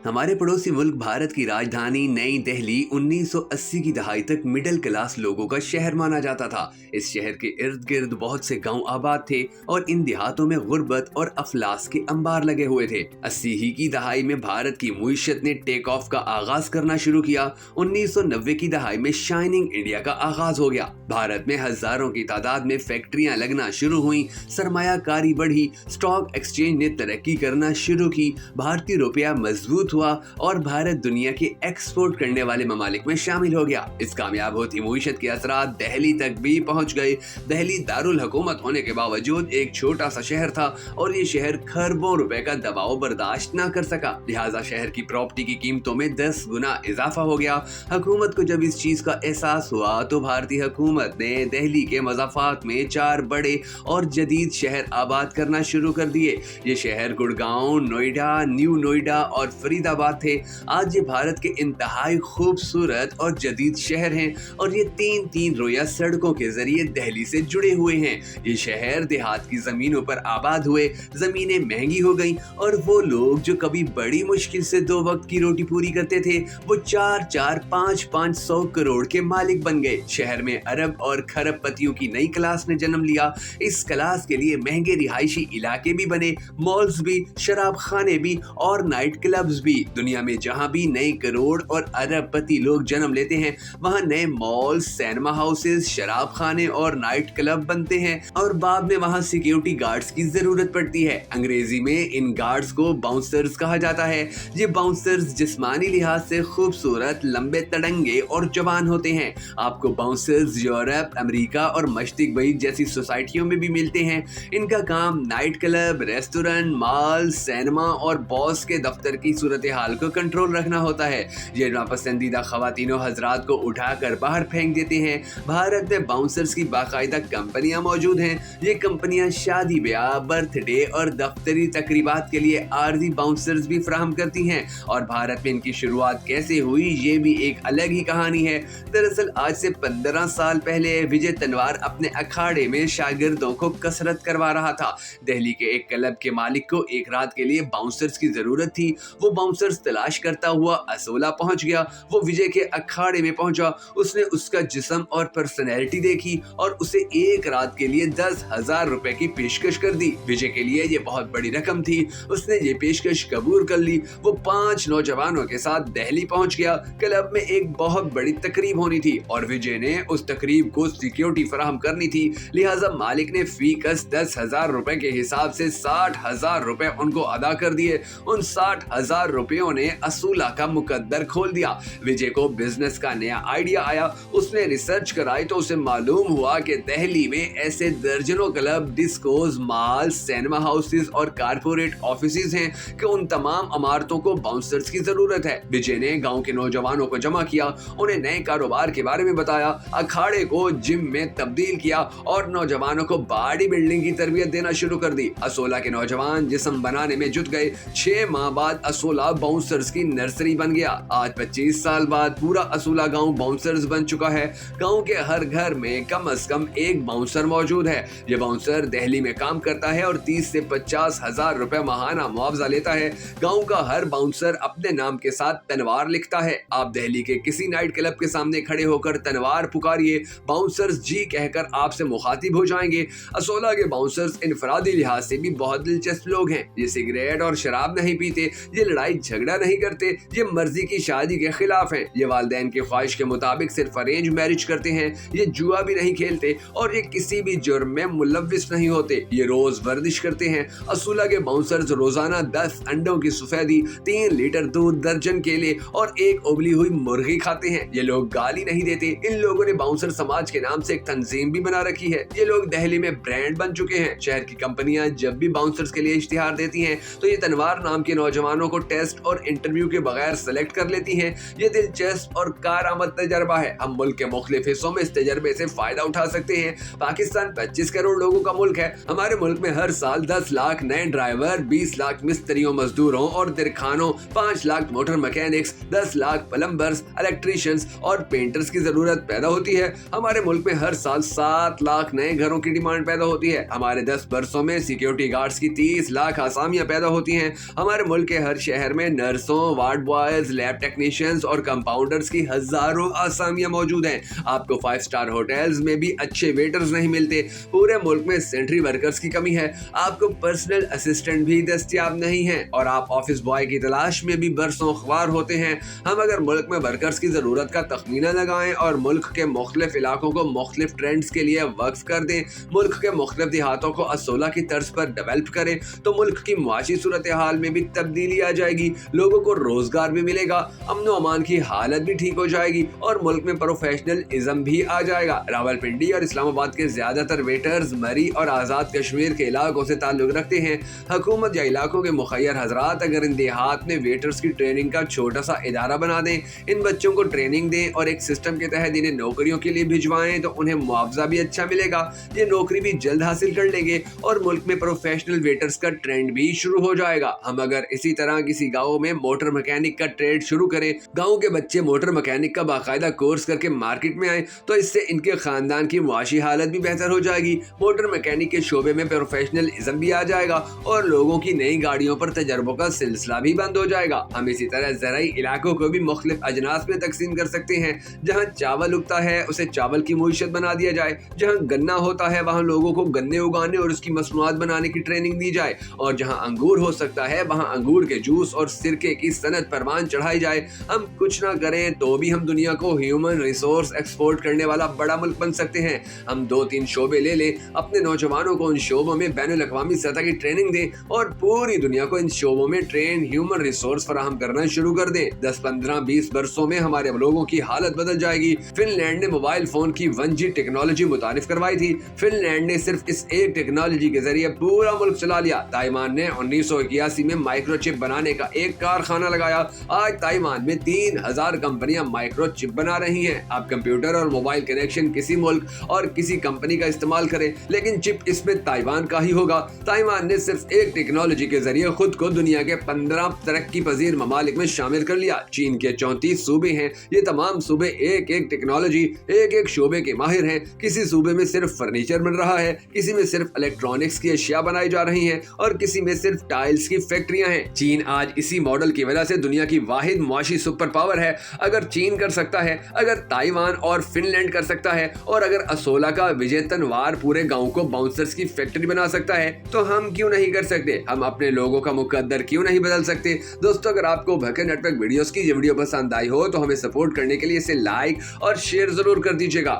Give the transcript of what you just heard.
हमारे पड़ोसी मुल्क भारत की राजधानी नई दिल्ली 1980 की दहाई तक मिडिल क्लास लोगों का शहर माना जाता था। इस शहर के इर्द गिर्द बहुत से गांव आबाद थे और इन देहातों में गुर्बत और अफलास के अंबार लगे हुए थे। 80 ही की दहाई में भारत की मुईशत ने टेक ऑफ का आगाज करना शुरू किया। 1990 की दहाई में शाइनिंग इंडिया का आगाज हो गया। भारत में हजारों की तादाद में फैक्ट्रियां लगना शुरू हुई, सरमायाकारी बढ़ी, स्टॉक एक्सचेंज ने तरक्की करना शुरू की, भारतीय रुपया मजबूत हुआ और भारत दुनिया के एक्सपोर्ट करने वाले ममालिक में शामिल हो गया। इस कामयाब होती मुईशत के असरात दिल्ली तक भी पहुंच गए। दिल्ली दारुल हुकूमत होने के बावजूद एक छोटा सा शहर था और ये शहर खरबों रुपए का दबाव बर्दाश्त न कर सका। लिहाजा शहर की प्रॉपर्टी की कीमतों में 10 गुना इजाफा हो गया। हुकूमत को जब इस चीज का एहसास हुआ तो भारतीय हुकूमत ने दिल्ली के मज़ाफ़ात में 4 बड़े और जदीद शहर आबाद करना शुरू कर दिए। ये शहर गुड़गांव, नोएडा, न्यू नोएडा और फरीदाबाद थे। आज ये भारत के इंतहाई खूबसूरत और जदीद शहर हैं और ये 3 रोया सड़कों के जरिए दिल्ली से जुड़े हुए हैं। ये शहर देहात की जमीनों पर आबाद हुए, जमीनें महंगी हो गईं और वो लोग जो कभी बड़ी मुश्किल से 2 वक्त की रोटी पूरी करते थे वो 4-5 करोड़ के मालिक बन गए। शहर में अरब और खरबपतियों की नई क्लास ने जन्म लिया। इस क्लास के लिए महंगे रिहायशी इलाके भी बने, मॉल्स भी, शराब खाने भी और नाइट क्लब्स भी। दुनिया में जहां भी नए करोड़ और अरबपति लोग जन्म लेते हैं वहां नए मॉल, सिनेमा हाउसेस, शराब खाने और नाइट क्लब बनते हैं और बाद में वहां सिक्योरिटी गार्ड्स की जरूरत पड़ती है। अंग्रेजी में इन गार्ड्स को बाउंसर्स कहा जाता है। ये बाउंसर्स जिस्मानी लिहाज से खूबसूरत, लंबे, तड़ंगे और जवान होते हैं। आपको बाउंसर्स यूरोप, अमेरिका और मशरिक बई जैसी सोसाइटियों में भी मिलते हैं। इनका काम night club, restaurant, mall, cinema और बॉस के दफ्तर की सूरत हाल को कंट्रोल रखना होता है। ये नापसंदीदा खवातीनों हजरात को उठाकर बाहर फेंक देते हैं। भारत में बाउंसर्स की बाकायदा कंपनियां मौजूद हैं। ये कंपनियां शादी ब्याह, बर्थडे और दफ्तरी तकरीबात के लिए आर्जी बाउंसर्स भी फराहम करती हैं और भारत में इनकी शुरुआत कैसे हुई ये भी एक अलग ही कहानी है। दरअसल आज से 15 साल पहले विजय तनवार अपने अखाड़े में शागिर्दों को कसरत करवा रहा था। दिल्ली के एक क्लब के मालिक को एक रात के लिए बाउंसर्स की जरूरत थी। वो बाउंसर्स तलाश करता हुआ असोला पहुंच गया। वो विजय के अखाड़े में पहुंचा। उसने उसका जिस्म और पर्सनैलिटी देखी और उसे एक रात के लिए 10,000 रुपए की पेशकश कर दी। विजय के लिए ये बहुत बड़ी रकम थी। उसने ये पेशकश कबूल कर ली। वो 5 नौजवानों के साथ दिल्ली पहुंच गया। क्लब में एक बहुत बड़ी तकरीब होनी थी और विजय ने उस तकरीब को सिक्योरिटी फराहम करनी थी। लिहाजा मालिक ने फी कस 10,000 रुपए के हिसाब से 60,000 रुपए उनको अदा कर दिए। उन 60,000 रुपयों ने असूला का मुकद्दर खोल दिया। विजय को बिजनेस का नया आइडिया आया। उसने रिसर्च कराई तो उसे मालूम हुआ कि दिल्ली में ऐसे दर्जनों club, discoms, mall, cinema houses और कारपोरेट ऑफिसेज हैं कि उन तमाम इमारतों को बाउंसर्स की जरूरत है। विजय ने गांव के नौजवानों को जमा किया, उन्हें नए कारोबार के बारे में बताया, अखाड़े को जिम में तब्दील किया और नौजवानों को बॉडी बिल्डिंग की तरबियत देना शुरू कर दी। असोला के नौजवान जिस्म बनाने में जुट गए। 6 माह बाद असोला बाउंसर्स की नर्सरी बन गया। आज 25 साल बाद पूरा असोला गांव बाउंसर्स बन चुका है। गांव के हर घर में कम से कम एक बाउंसर मौजूद है। ये बाउंसर दिल्ली में काम करता है और 30 से 50,000 रुपए माहाना मुआवजा लेता है। गांव का हर बाउंसर अपने नाम के साथ तनवार लिखता है। आप दिल्ली के किसी नाइट क्लब के सामने खड़े होकर तनवार पुकारिए, बाउंसर्स जी कहकर आपसे मुखातिब हो जाएंगे। असोला के बाउंसर्स इनफरादी लिहाज से भी बहुत दिलचस्प लोग हैं। ये सिगरेट और शराब नहीं पीते, ये लड़ाई झगड़ा नहीं करते, ये मर्जी की शादी के खिलाफ हैं। ये वालिदैन की ख्वाहिश के मुताबिक सिर्फ अरेंज मैरिज करते हैं। ये जुआ भी नहीं खेलते और ये किसी भी जुर्म में मुलव्विस नहीं होते। ये रोज वर्जिश करते हैं। असोला के बाउंसर्स रोजाना 10 अंडों की सफेदी, 3 लीटर दूध, दर्जन केले और एक उबली हुई मुर्गी खाते हैं। ये लोग गाली नहीं देते। इन लोगों ने बाउंसर समाज के नाम से एक तंजीम भी बना रखी है। ये लोग दिल्ली में ब्रांड बन चुके हैं। शहर की कंपनियां जब भी बाउंसर्स के लिए इश्तिहार देती हैं तो ये तनवार नाम के नौजवानों को टेस्ट और इंटरव्यू के बगैर सेलेक्ट कर लेती हैं। ये दिलचस्प और कारआमद तजर्बा है। हम मुल्क के मुख्तलिफ हिस्सों में इस तजर्बे से फायदा उठा सकते हैं। पाकिस्तान 25 करोड़ लोगों का मुल्क है। हमारे मुल्क में हर साल 10 लाख नए ड्राइवर, 20 लाख मिस्त्रियों, मजदूरों और दिरखानों, 5 lakh motor mechanics, 10 lakh plumbers, electricians और पेंटर्स की जरूरत पैदा होती है। हमारे मुल्क में हर साल 7 लाख नए घरों की डिमांड पैदा होती है। हमारे 10 बरसों में सिक्योरिटी गार्ड्स की 30 लाख आसामियां पैदा होती हैं। हमारे मुल्क के हर शहर में नर्सों, वार्ड बॉयज, लैब टेक्नीशियंस और कंपाउंडर्स की हजारों आसामियां मौजूद हैं। आपको 5 स्टार होटल्स में भी अच्छे वेटर्स नहीं मिलते। पूरे मुल्क में सेंट्री वर्कर्स की कमी है। आपको पर्सनल असिस्टेंट भी दस्तयाब नहीं है और आप ऑफिस बॉय की तलाश में भी बरसों ख्वार होते हैं। हम अगर मुल्क में वर्कर्स की जरूरत का तखमीना लगाएं और मुल्क के मुख्तलिफ इलाकों को मुख्तलिफ ट्रेंड्स के लिए वक्फ कर दें, मुल्क के मुख्तलिफ देहातों को असोला की तर्ज पर डेवलप करें, तो मुल्क की मुआशी सूरत हाल में भी तब्दीली आ जाएगी। लोगों को रोजगार भी मिलेगा, अमन व अमान की हालत भी ठीक हो जाएगी और मुल्क में प्रोफेशनलिज्म भी आ जाएगा। रावलपिंडी और इस्लामाबाद के ज्यादातर वेटर्स मरी और आज़ाद कश्मीर के इलाकों से ताल्लुक रखते हैं। हुकूमत या इलाकों के मुखय्यर हजरात अगर इन देहात में वेटर्स की ट्रेनिंग का छोटा सा इदारा बना दें, इन बच्चों को ट्रेनिंग दें और एक सिस्टम के तहत इन्हें नौकरियों के लिए भिजवाएं, तो उन्हें मुआवजा भी अच्छा मिलेगा, ये नौकरी भी जल्द हासिल कर लेंगे और मुल्क में प्रोफेशनल वेटर्स का ट्रेंड भी शुरू हो जाएगा। हम अगर इसी तरह किसी गाँव में मोटर मैकेनिक का ट्रेड शुरू करें, गाँव के बच्चे मोटर मैकेनिक का बाकायदा कोर्स करके मार्केट में आए, तो इससे इनके खानदान की मुआशी हालत भी बेहतर हो जाएगी। मोटर मैकेनिक के शोबे में प्रोफेशनलिज्म भी आ जाएगा और लोगों की नई गाड़ियों पर तजर्बों का सिलसिला भी बंद हो जाएगा। हम इसी तरह ज़राई इलाकों को भी मुख्तलिफ अजनास में तकसीम कर सकते हैं। जहाँ चावल उगता है उसे चावल की मूशियत बना दिया जाए, जहाँ गन्ना होता है वहाँ लोगों को गन्ने उगाने और उसकी मसनूआत बनाने की ट्रेनिंग दी जाए, और जहाँ अंगूर हो सकता है वहाँ अंगूर के जूस और सिरके की सनत परवान चढ़ाई जाए। हम कुछ ना करें तो भी हम दुनिया को ह्यूमन रिसोर्स एक्सपोर्ट करने वाला बड़ा मुल्क बन सकते हैं। हम 2-3 शोबे ले लें, अपने नौजवानों को उन शोबों में बैनुल अक़वामी सतह की ट्रेनिंग दें और पूरी दुनिया को इन शोबों में ट्रेन ह्यूमन रिसोर्स फराहम करना शुरू कर दें। 10, 15, 20 वर्षों में हमारे लोगों की हालत बदल जाएगी। फिनलैंड ने मोबाइल फोन की 1G टेक्नोलॉजी मुतारिफ करवाई थी। फिनलैंड ने सिर्फ इस एक टेक्नोलॉजी के जरिए पूरा मुल्क चला लिया। ताइवान ने 1981 में माइक्रोचिप बनाने का एक कारखाना लगाया। आज ताइवान में 3000 कंपनियां माइक्रोचिप बना रही हैं। आप कंप्यूटर और मोबाइल कनेक्शन किसी मुल्क और किसी कंपनी का इस्तेमाल करें, लेकिन चिप इसमें ताइवान का ही होगा। ताइवान ने सिर्फ एक टेक्नोलॉजी के जरिए खुद को दुनिया के 15 तरक्की पजीर ममालिक में शामिल कर लिया। चीन के 34 सूबे हैं, ये तमाम सूबे एक एक टेक्नोलॉजी, एक एक शोबे के माहिर हैं। किसी सूबे में सिर्फ फर्नीचर बन रहा है, किसी में सिर्फ इलेक्ट्रॉनिक्स की अशिया बनाई जा रही हैं और किसी में सिर्फ टाइल्स की फैक्ट्रियां हैं। चीन आज इसी मॉडल की वजह से दुनिया की वाहिद मुआशी सुपर पावर है। अगर चीन कर सकता है, अगर ताइवान और फिनलैंड कर सकता है और अगर असोला का विजय तनवार पूरे गांव को बाउंसर्स की फैक्ट्री बना सकता है, तो हम क्यों नहीं कर सकते? हम अपने लोगों का मुकद्दर क्यों नहीं बदल सकते? दोस्तों, अगर आपको भक्कर नेटवर्क वीडियोस की ये वीडियो पसंद आई हो तो हमें सपोर्ट करने के लिए इसे लाइक और शेयर जरूर कर दीजिएगा।